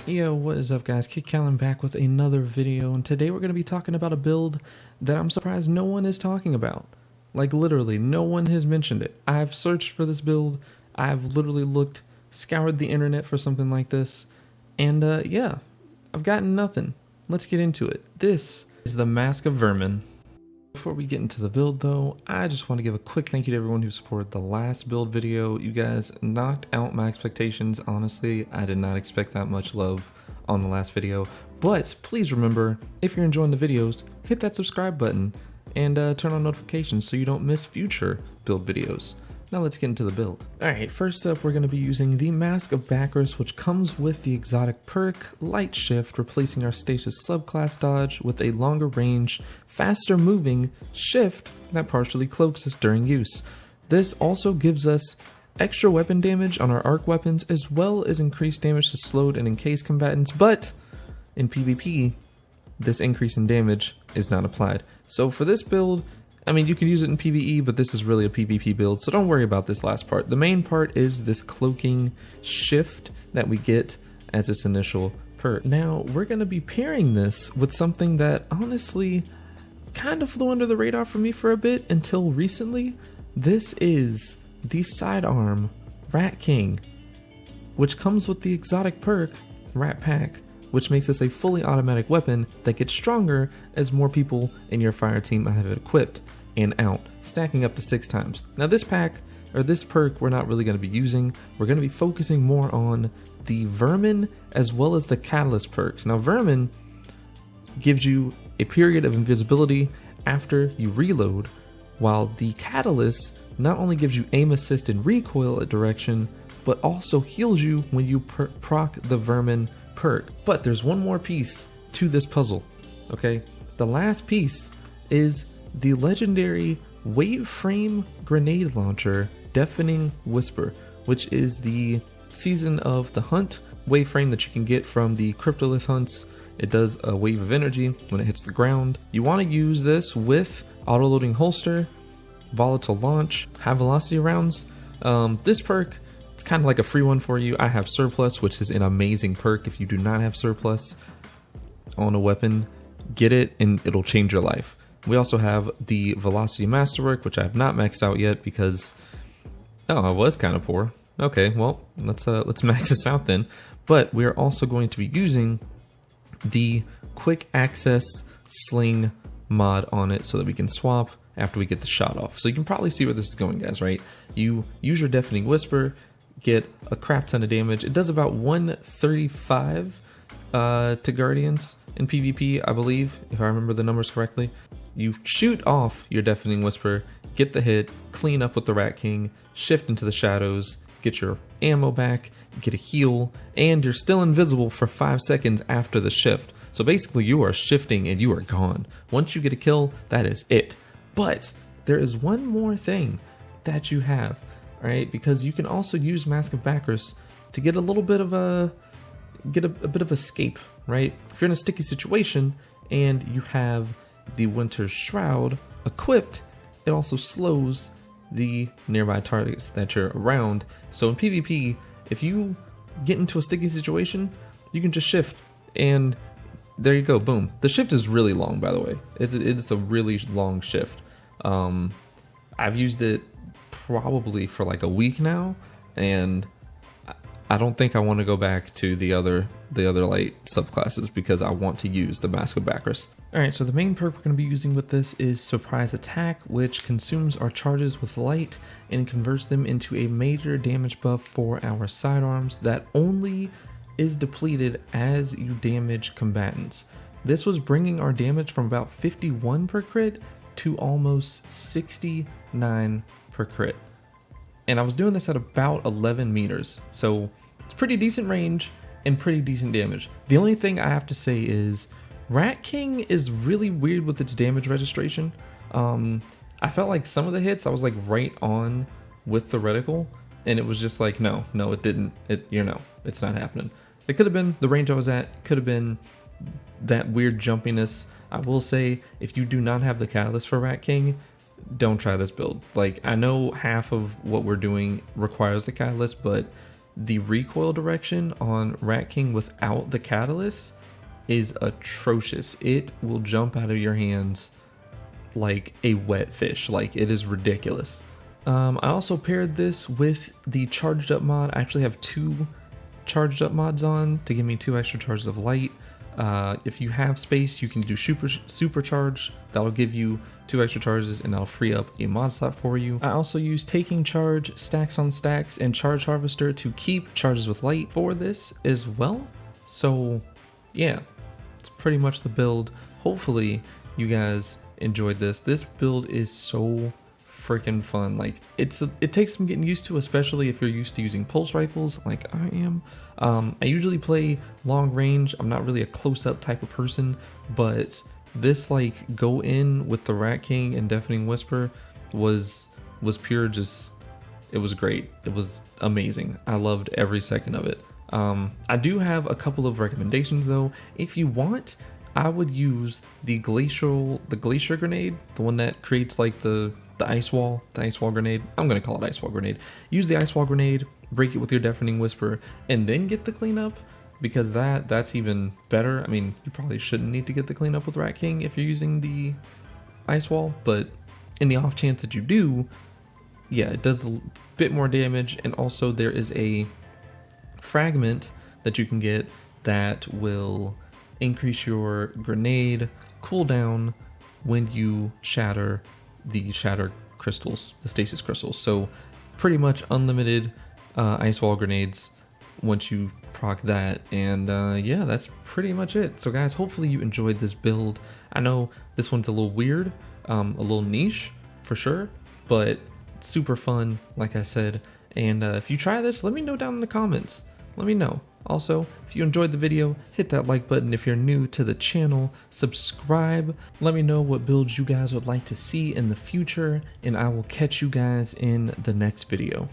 Yo, what is up guys, KiddCalin back with another video, and today we're going to be talking about a build that I'm surprised no one is talking about. Like literally, no one has mentioned it. I've searched for this build, I've literally scoured the internet for something like this, and yeah, I've gotten nothing. Let's get into it. This is the Mask of Vermin. Before we get into the build though, I just want to give a quick thank you to everyone who supported the last build video. You guys knocked out my expectations. Honestly, I did not expect that much love on the last video. But please remember, if you're enjoying the videos, hit that subscribe button and turn on notifications so you don't miss future build videos. Now let's get into the build. Alright, first up we're going to be using the Mask of Bakris, which comes with the exotic perk Light Shift, replacing our Stasis subclass dodge with a longer range, faster moving shift that partially cloaks us during use. This also gives us extra weapon damage on our arc weapons, as well as increased damage to slowed and encased combatants, but in PvP, this increase in damage is not applied. So for this build, I mean, you can use it in PvE, but this is really a PvP build, so don't worry about this last part. The main part is this cloaking shift that we get as this initial perk. Now, we're going to be pairing this with something that honestly kind of flew under the radar for me for a bit until recently. This is the sidearm Rat King, which comes with the exotic perk Rat Pack, which makes this a fully automatic weapon that gets stronger as more people in your fire team have it equipped and out, stacking up to 6 times. Now this pack, or this perk, we're not really going to be using. We're going to be focusing more on the Vermin as well as the Catalyst perks. Now Vermin gives you a period of invisibility after you reload, while the Catalyst not only gives you aim assist and recoil at direction, but also heals you when you proc the Vermin perk. But there's one more piece to this puzzle, okay? The last piece is the legendary wave frame grenade launcher Deafening Whisper, which is the season of the hunt wave frame that you can get from the cryptolith hunts. It does a wave of energy when it hits the ground. You want to use this with auto-loading holster, volatile launch, high velocity rounds. This perk, it's kind of like a free one for you. I have surplus, which is an amazing perk. If you do not have surplus on a weapon, get it and it'll change your life. We also have the velocity masterwork, which I have not maxed out yet because I was kind of poor. Okay, well, let's max this out then. But we are also going to be using the quick access sling mod on it so that we can swap after we get the shot off. So you can probably see where this is going, guys, right? You use your Deafening Whisper, get a crap ton of damage. It does about 135 to Guardians in PvP, I believe, if I remember the numbers correctly. You shoot off your Deafening Whisper, get the hit, clean up with the Rat King, shift into the shadows, get your ammo back, get a heal, and you're still invisible for 5 seconds after the shift. So basically you are shifting and you are gone. Once you get a kill, that is it. But there is one more thing that you have, right? Because you can also use Mask of Bakris to get a little bit of a bit of escape, right? If you're in a sticky situation and you have the Winter's Shroud equipped, it also slows the nearby targets that you're around. So in PvP, if you get into a sticky situation, you can just shift and there you go, boom. The shift is really long, by the way. It's a really long shift. I've used it probably for like a week now, and I don't think I want to go back to the other light subclasses because I want to use the Mask of Bakris. Alright, so the main perk we're going to be using with this is Surprise Attack, which consumes our charges with light and converts them into a major damage buff for our sidearms that only is depleted as you damage combatants. This was bringing our damage from about 51 per crit to almost 69 per crit. And I was doing this at about 11 meters, so it's pretty decent range and pretty decent damage. The only thing I have to say is Rat King is really weird with its damage registration. I felt like some of the hits I was like right on with the reticle, and it was just like no, it didn't. It's not happening. It could have been the range I was at, could have been that weird jumpiness. I will say, if you do not have the catalyst for Rat King, don't try this build. Like, I know half of what we're doing requires the catalyst, but the recoil direction on Rat King without the catalyst is atrocious. It will jump out of your hands like a wet fish. Like, it is ridiculous. I also paired this with the charged up mod. I actually have 2 charged up mods on to give me 2 extra charges of light. If you have space, you can do supercharge. That'll give you 2 extra charges and that'll free up a mod slot for you. I also use taking charge, stacks on stacks, and charge harvester to keep charges with light for this as well. So yeah, it's pretty much the build. Hopefully you guys enjoyed this. This build is so freaking fun. Like, it takes some getting used to, especially if you're used to using pulse rifles like I am. I usually play long range. I'm not really a close-up type of person, but this, like, go in with the Rat King and Deafening Whisper was pure just, it was great. It was amazing. I loved every second of it. I do have a couple of recommendations though. If you want, I would use the glacier grenade, the one that creates like the ice wall grenade. I'm gonna call it ice wall grenade. Use the ice wall grenade, break it with your Deafening Whisper, and then get the cleanup, because that's even better. I mean, you probably shouldn't need to get the cleanup with Rat King if you're using the ice wall, but in the off chance that you do, yeah, it does a bit more damage. And also there is a fragment that you can get that will increase your grenade cooldown when you shatter the crystals, the stasis crystals. So pretty much unlimited ice wall grenades once you proc that. And yeah, that's pretty much it. So guys, hopefully you enjoyed this build. I know this one's a little weird, a little niche for sure, but super fun, like I said. And if you try this, let me know down in the comments. Let me know. Also, if you enjoyed the video, hit that like button. If you're new to the channel, subscribe. Let me know what builds you guys would like to see in the future, and I will catch you guys in the next video.